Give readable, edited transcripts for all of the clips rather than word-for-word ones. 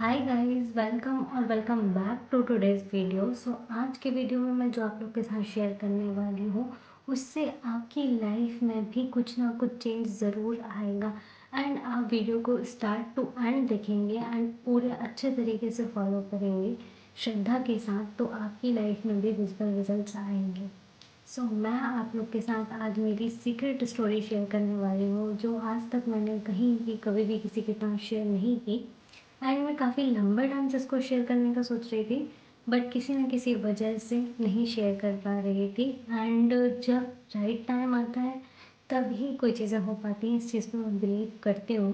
Hi guys, welcome back to today's video. So आज के video में मैं जो आप लोग के साथ शेयर करने वाली हूँ उससे आपकी लाइफ में भी कुछ ना कुछ चेंज ज़रूर आएगा। एंड आप वीडियो को स्टार्ट टू एंड देखेंगे एंड पूरे अच्छे तरीके से फॉलो करेंगे श्रद्धा के साथ, तो आपकी लाइफ में भी विजिबल रिजल्ट्स आएंगे। सो मैं आप लोग के साथ आज मेरी सीक्रेट स्टोरी शेयर करने वाली हूँ जो आज तक मैंने कहीं भी कभी भी किसी के साथ शेयर नहीं की। एंड मैं काफ़ी लंबे टाइम से इसको शेयर करने का सोच रही थी, बट किसी न किसी वजह से नहीं शेयर कर पा रही थी। एंड जब राइट टाइम आता है तभी कोई चीज़ें हो पाती हैं, इस चीज़ पर मैं बिलीव करती हूँ।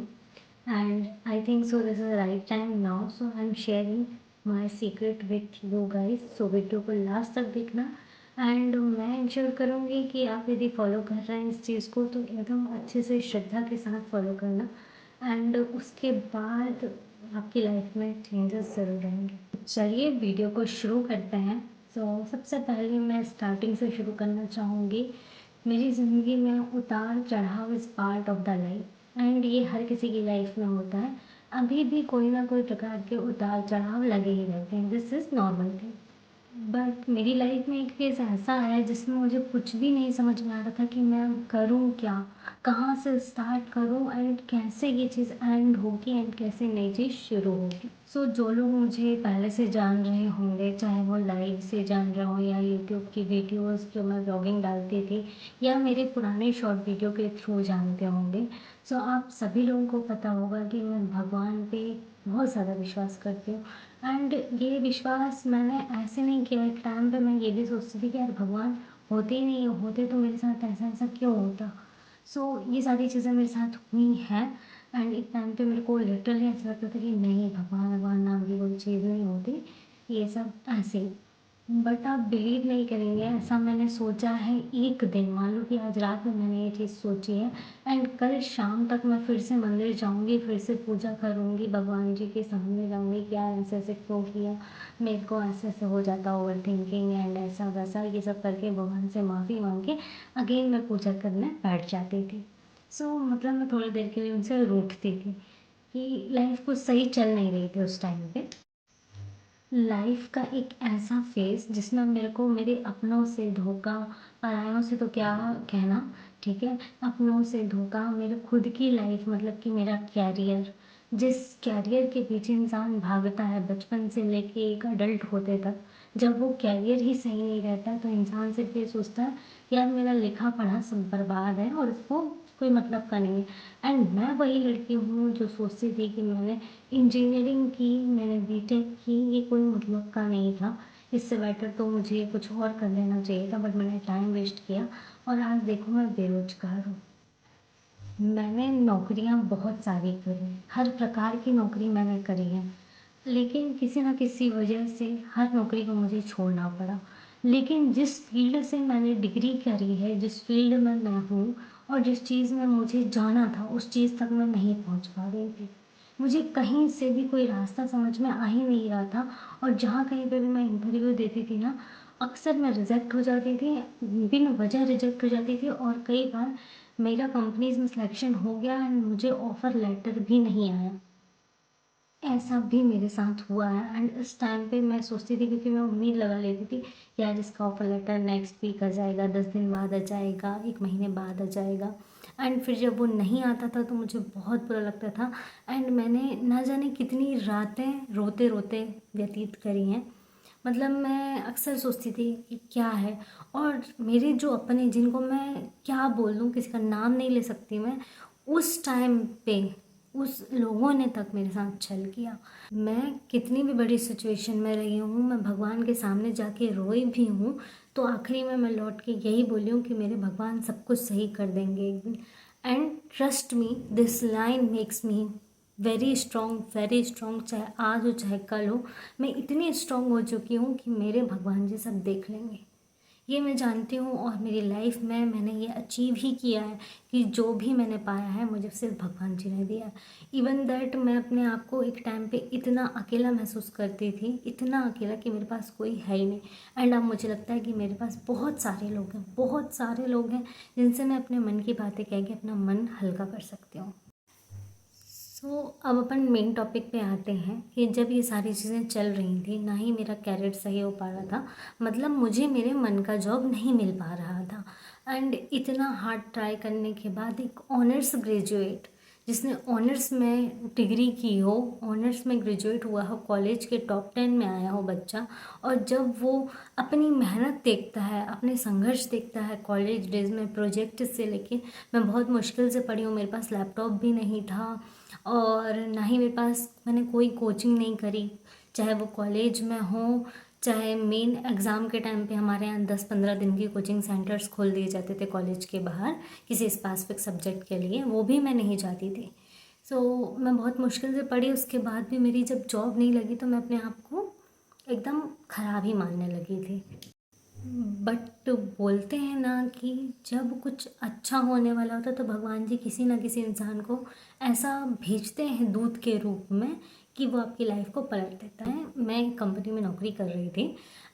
And I think so this is right time now, so I am sharing my secret with you guys. So video को लास्ट तक देखना एंड मैं इंश्योर करूँगी कि आप यदि फॉलो कर रहे हैं इस चीज़ को तो एकदम अच्छे से श्रद्धा के साथ फॉलो करना। एंड उसके बाद आपकी लाइफ में चेंजेस ज़रूर आएंगे। चलिए वीडियो को शुरू करते हैं। सबसे पहले मैं स्टार्टिंग से शुरू करना चाहूँगी। मेरी ज़िंदगी में उतार चढ़ाव is part of the life and ये हर किसी की लाइफ में होता है। अभी भी कोई ना कोई प्रकार के उतार चढ़ाव लगे ही रहते हैं, this is normal thing. But मेरी लाइफ में एक फेज़ ऐसा है जिसमें मुझे कुछ भी नहीं समझ में आ रहा था कि मैं करूँ क्या, कहाँ से स्टार्ट करूँ एंड कैसे ये चीज़ एंड होगी एंड कैसे नई चीज़ शुरू होगी। जो लोग मुझे पहले से जान रहे होंगे, चाहे वो लाइव से जान रहे हो या यूट्यूब की वीडियोस जो मैं व्लॉगिंग डालती थी या मेरे पुराने शॉर्ट वीडियो के थ्रू जानते होंगे। आप सभी लोगों को पता होगा कि मैं भगवान पे बहुत ज़्यादा विश्वास करती हूँ। एंड ये विश्वास मैंने ऐसे नहीं किया। एक टाइम पे मैं ये भी सोचती थी कि यार भगवान होते ही नहीं होते तो मेरे साथ ऐसा ऐसा क्यों होता। ये सारी चीज़ें मेरे साथ हुई हैं। एंड एक टाइम पे मेरे को लिटरली ऐसा लगता था कि नहीं, भगवान भगवान नाम की कोई चीज़ नहीं होती, ये सब ऐसे ही। बट आप बिलीव नहीं करेंगे, ऐसा मैंने सोचा है एक दिन, मान लो कि आज रात में मैंने ये चीज़ सोची है एंड कल शाम तक मैं फिर से मंदिर जाऊंगी, फिर से पूजा करूंगी, भगवान जी के सामने जाऊंगी कि यार ऐसे ऐसे क्यों किया, मेरे को ऐसे ऐसे हो जाता ओवर थिंकिंग एंड ऐसा वैसा, ये सब करके भगवान से माफ़ी मांग के अगेन मैं पूजा करने बैठ जाती थी। मतलब मैं थोड़ी देर के लिए उनसे रूठती थी कि लाइफ कुछ सही चल नहीं रही थी उस टाइम पे। लाइफ का एक ऐसा फेज़ जिसमें मेरे को मेरे अपनों से धोखा, परायों से तो क्या कहना, ठीक है, अपनों से धोखा, मेरे खुद की लाइफ मतलब कि मेरा कैरियर, जिस कैरियर के पीछे इंसान भागता है बचपन से लेके एक अडल्ट होते तक, जब वो कैरियर ही सही नहीं रहता तो इंसान सिर्फ ये सोचता है यार मेरा लिखा पढ़ा सब बर्बाद है और इसको कोई मतलब का नहीं है। एंड मैं वही लड़की हूँ जो सोचती थी कि मैंने इंजीनियरिंग की, मैंने बीटेक की, ये कोई मतलब का नहीं था, इससे बेटर तो मुझे कुछ और कर लेना चाहिए था, बट मैंने टाइम वेस्ट किया और आज देखो मैं बेरोजगार हूँ। मैंने नौकरियाँ बहुत सारी करी, हर प्रकार की नौकरी मैंने करी है, लेकिन किसी न किसी वजह से हर नौकरी को मुझे छोड़ना पड़ा। लेकिन जिस फील्ड से मैंने डिग्री करी है, जिस फील्ड में मैं हूँ और जिस चीज़ में मुझे जाना था उस चीज़ तक मैं नहीं पहुँच पा रही थी। मुझे कहीं से भी कोई रास्ता समझ में आ ही नहीं रहा था और जहाँ कहीं पे भी मैं इंटरव्यू देती थी ना, अक्सर मैं रिजेक्ट हो जाती थी, बिन वजह रिजेक्ट हो जाती थी और कई बार मेरा कंपनीज में सिलेक्शन हो गया एंड मुझे ऑफ़र लेटर भी नहीं आया। ऐसा भी मेरे साथ हुआ है एंड इस टाइम पे मैं सोचती थी, क्योंकि मैं उम्मीद लगा लेती थी यार इसका ऑफर लेटर नेक्स्ट वीक आ जाएगा, 10 दिन बाद आ जाएगा, 1 महीने बाद आ जाएगा। एंड फिर जब वो नहीं आता था तो मुझे बहुत बुरा लगता था एंड मैंने ना जाने कितनी रातें रोते रोते व्यतीत करी हैं। मतलब मैं अक्सर सोचती थी कि क्या है, और मेरे जो अपने, जिनको मैं क्या बोल दूँ, किसी का नाम नहीं ले सकती मैं, उस टाइम पे उस लोगों ने तक मेरे साथ छल किया। मैं कितनी भी बड़ी सिचुएशन में रही हूँ, मैं भगवान के सामने जाके रोई भी हूँ, तो आखिरी में मैं लौट के यही बोली हूँ कि मेरे भगवान सब कुछ सही कर देंगे एक दिन। And trust me, this line makes me very strong, very strong. चाहे आज हो चाहे कल हो, मैं इतनी स्ट्रॉन्ग हो चुकी हूँ कि मेरे भगवान जी सब देख लेंगे, ये मैं जानती हूँ। और मेरी लाइफ में मैंने ये अचीव ही किया है कि जो भी मैंने पाया है मुझे सिर्फ भगवान जी ने दिया। इवन दैट मैं अपने आप को एक टाइम पे इतना अकेला महसूस करती थी, इतना अकेला कि मेरे पास कोई है ही नहीं। एंड अब मुझे लगता है कि मेरे पास बहुत सारे लोग हैं, बहुत सारे लोग हैं जिनसे मैं अपने मन की बातें कह के अपना मन हल्का कर सकती हूँ। अब अपन मेन टॉपिक पे आते हैं कि जब ये सारी चीज़ें चल रही थी, ना ही मेरा कैरियर सही हो पा रहा था, मतलब मुझे मेरे मन का जॉब नहीं मिल पा रहा था। एंड इतना हार्ड ट्राई करने के बाद एक ऑनर्स ग्रेजुएट, जिसने ऑनर्स में डिग्री की हो, ऑनर्स में ग्रेजुएट हुआ हो, कॉलेज के टॉप 10 में आया हो बच्चा, और जब वो अपनी मेहनत देखता है, अपने संघर्ष देखता है कॉलेज डेज में, प्रोजेक्ट से लेके, मैं बहुत मुश्किल से पढ़ी हूँ, मेरे पास लैपटॉप भी नहीं था और ना ही मेरे पास, मैंने कोई कोचिंग नहीं करी, चाहे वो कॉलेज में हो, चाहे मेन एग्ज़ाम के टाइम पे हमारे यहाँ 10-15 दिन की कोचिंग सेंटर्स खोल दिए जाते थे कॉलेज के बाहर किसी स्पेसिफिक सब्जेक्ट के लिए, वो भी मैं नहीं जाती थी। मैं बहुत मुश्किल से पढ़ी, उसके बाद भी मेरी जब जॉब नहीं लगी तो मैं अपने आप को एकदम ख़राब ही मानने लगी थी। बट बोलते हैं ना कि जब कुछ अच्छा होने वाला होता है तो भगवान जी किसी ना किसी इंसान को ऐसा भेजते हैं दूत के रूप में कि वो आपकी लाइफ को पलट देता है। मैं एक कंपनी में नौकरी कर रही थी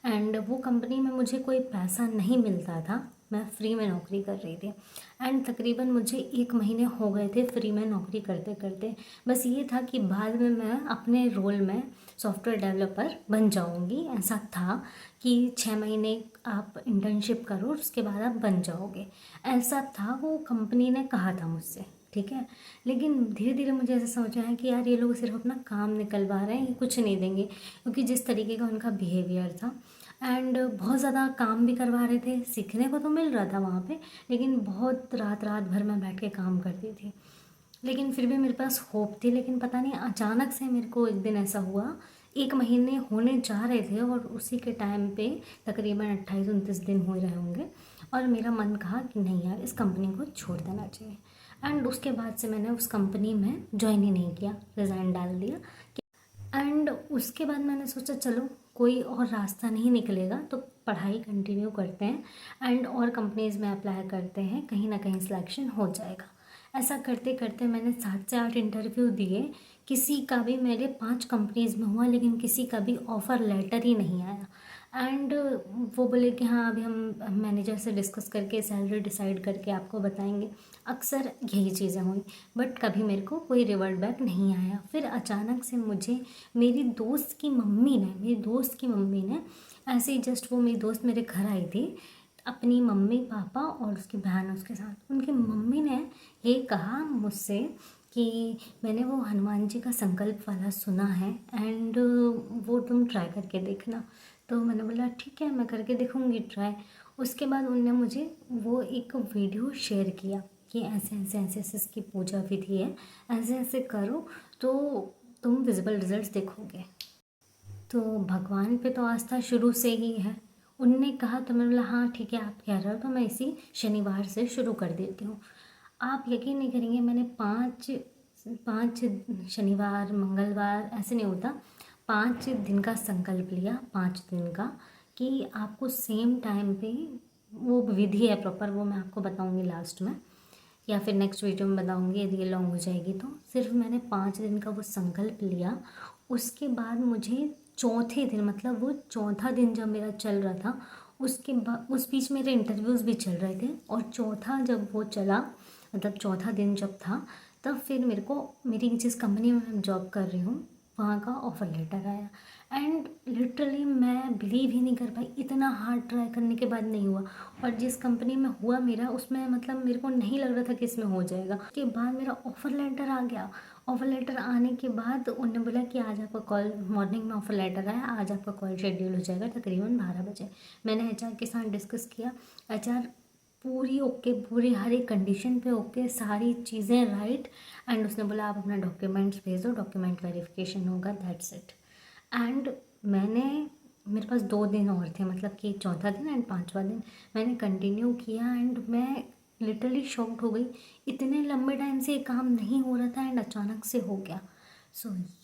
एंड वो कंपनी में मुझे कोई पैसा नहीं मिलता था, मैं फ्री में नौकरी कर रही थी। एंड तकरीबन मुझे 1 महीने हो गए थे फ्री में नौकरी करते करते। बस ये था कि बाद में मैं अपने रोल में सॉफ्टवेयर डेवलपर बन जाऊंगी, ऐसा था कि 6 महीने आप इंटर्नशिप करो उसके बाद आप बन जाओगे, ऐसा था, वो कंपनी ने कहा था मुझसे, ठीक है। लेकिन धीरे धीरे मुझे ऐसा समझ आया कि यार ये लोग सिर्फ अपना काम निकलवा रहे हैं, ये कुछ नहीं देंगे, क्योंकि जिस तरीके का उनका बिहेवियर था। एंड बहुत ज़्यादा काम भी करवा रहे थे, सीखने को तो मिल रहा था वहाँ पे, लेकिन बहुत रात रात भर मैं बैठ के काम करती थी। लेकिन फिर भी मेरे पास होप थी। लेकिन पता नहीं अचानक से मेरे को एक दिन ऐसा हुआ, 1 महीने होने जा रहे थे और उसी के टाइम पे तकरीबन 28-29 दिन हो रहे होंगे और मेरा मन कहा कि नहीं यार, इस कंपनी को छोड़ देना चाहिए। एंड उसके बाद से मैंने उस कंपनी में ज्वाइन ही नहीं किया, रिज़ाइन डाल दिया। एंड उसके बाद मैंने सोचा चलो कोई और रास्ता नहीं निकलेगा तो पढ़ाई कंटिन्यू करते हैं एंड और कंपनीज़ में अप्लाई करते हैं, कहीं ना कहीं सिलेक्शन हो जाएगा। ऐसा करते करते मैंने 7 से 8 इंटरव्यू दिए, किसी का भी, मेरे 5 कंपनीज़ में हुआ लेकिन किसी का भी ऑफ़र लेटर ही नहीं आया। एंड वो बोले कि हाँ अभी हम मैनेजर से डिस्कस करके सैलरी डिसाइड करके आपको बताएंगे। अक्सर यही चीज़ें हुई, बट कभी मेरे को कोई रिवर्ट बैक नहीं आया। फिर अचानक से मुझे मेरी दोस्त की मम्मी ने ऐसे ही, जस्ट वो मेरी दोस्त मेरे घर आई थी अपनी मम्मी पापा और उसकी बहन उसके साथ, उनकी मम्मी ने ये कहा मुझसे कि मैंने वो हनुमान जी का संकल्प वाला सुना है एंड वो तुम ट्राई करके देखना। तो मैंने बोला ठीक है, मैं करके देखूँगी ट्राई। उसके बाद उनने मुझे वो एक वीडियो शेयर किया कि ऐसे इसकी पूजा विधि है, ऐसे ऐसे करो तो तुम विजिबल रिजल्ट्स देखोगे। तो भगवान पे तो आस्था शुरू से ही है। उनने कहा तो मैंने बोला हाँ ठीक है, आप कह रहे हो तो मैं इसी शनिवार से शुरू कर देती हूँ। आप यकीन नहीं करेंगे, मैंने 5 शनिवार मंगलवार ऐसे नहीं होता, 5 दिन का संकल्प लिया, 5 दिन का, कि आपको सेम टाइम पे, वो विधि है प्रॉपर, वो मैं आपको बताऊंगी लास्ट में या फिर नेक्स्ट वीडियो में बताऊंगी यदि ये लॉन्ग हो जाएगी तो। सिर्फ मैंने 5 दिन का वो संकल्प लिया। उसके बाद मुझे चौथे दिन, मतलब वो चौथा दिन जब मेरा चल रहा था, उसके बाद उस बीच मेरे इंटरव्यूज़ भी चल रहे थे, और चौथा जब वो चला, मतलब चौथा दिन जब था, तब फिर मेरे को मेरी जिस कंपनी में मैं जॉब कर रही हूँ वहाँ का ऑफ़र लेटर आया। एंड लिटरली मैं बिलीव ही नहीं कर पाई, इतना हार्ड ट्राई करने के बाद नहीं हुआ। और जिस कंपनी में हुआ मेरा, उसमें मतलब मेरे को नहीं लग रहा था कि इसमें हो जाएगा। उसके बाद मेरा ऑफ़र लेटर आ गया। ऑफ़र लेटर आने के बाद उन्होंने बोला कि आज आपका कॉल, मॉर्निंग में ऑफ़र लेटर आया, आज आपका कॉल शेड्यूल हो जाएगा तकरीबन 12 बजे। मैंने एचआर के साथ डिस्कस किया, एचआर पूरी ओके, पूरी हर एक कंडीशन पे ओके, सारी चीज़ें राइट। एंड उसने बोला आप अपना डॉक्यूमेंट्स भेज दो, डॉक्यूमेंट वेरिफिकेशन होगा, दैट्स इट। एंड मैंने, मेरे पास 2 दिन और थे, मतलब कि चौथा दिन एंड 5वां दिन मैंने कंटिन्यू किया। एंड मैं लिटरली शॉक्ड हो गई, इतने लंबे टाइम से ये काम नहीं हो रहा था एंड अचानक से हो गया।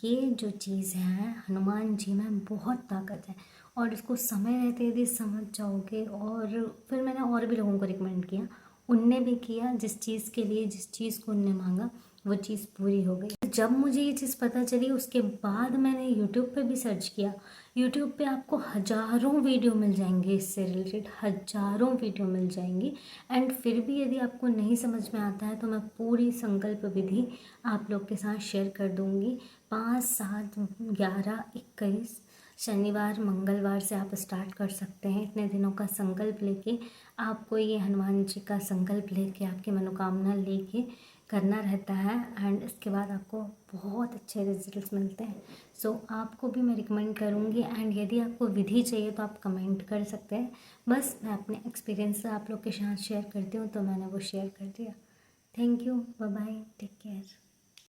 ये जो चीज़ है, हनुमान जी में बहुत ताकत है और इसको समय रहते यदि समझ जाओगे। और फिर मैंने और भी लोगों को रिकमेंड किया, उनने भी किया, जिस चीज़ के लिए, जिस चीज़ को उनने मांगा वो चीज़ पूरी हो गई। जब मुझे ये चीज़ पता चली उसके बाद मैंने यूट्यूब पे भी सर्च किया। यूट्यूब पे आपको हज़ारों वीडियो मिल जाएंगे, इससे रिलेटेड हज़ारों वीडियो मिल जाएंगी। एंड फिर भी यदि आपको नहीं समझ में आता है तो मैं पूरी संकल्प विधि आप लोग के साथ शेयर कर दूँगी। 5, 7, 11, 21 शनिवार मंगलवार से आप स्टार्ट कर सकते हैं। इतने दिनों का संकल्प लेके आपको ये हनुमान जी का संकल्प लेके आपकी मनोकामना लेके करना रहता है। एंड इसके बाद आपको बहुत अच्छे रिजल्ट्स मिलते हैं। सो आपको भी मैं रिकमेंड करूँगी। एंड यदि आपको विधि चाहिए तो आप कमेंट कर सकते हैं। बस मैं अपने एक्सपीरियंस से आप लोग के साथ शेयर करती हूँ, तो मैंने वो शेयर कर दिया। Thank you, bye bye, take care.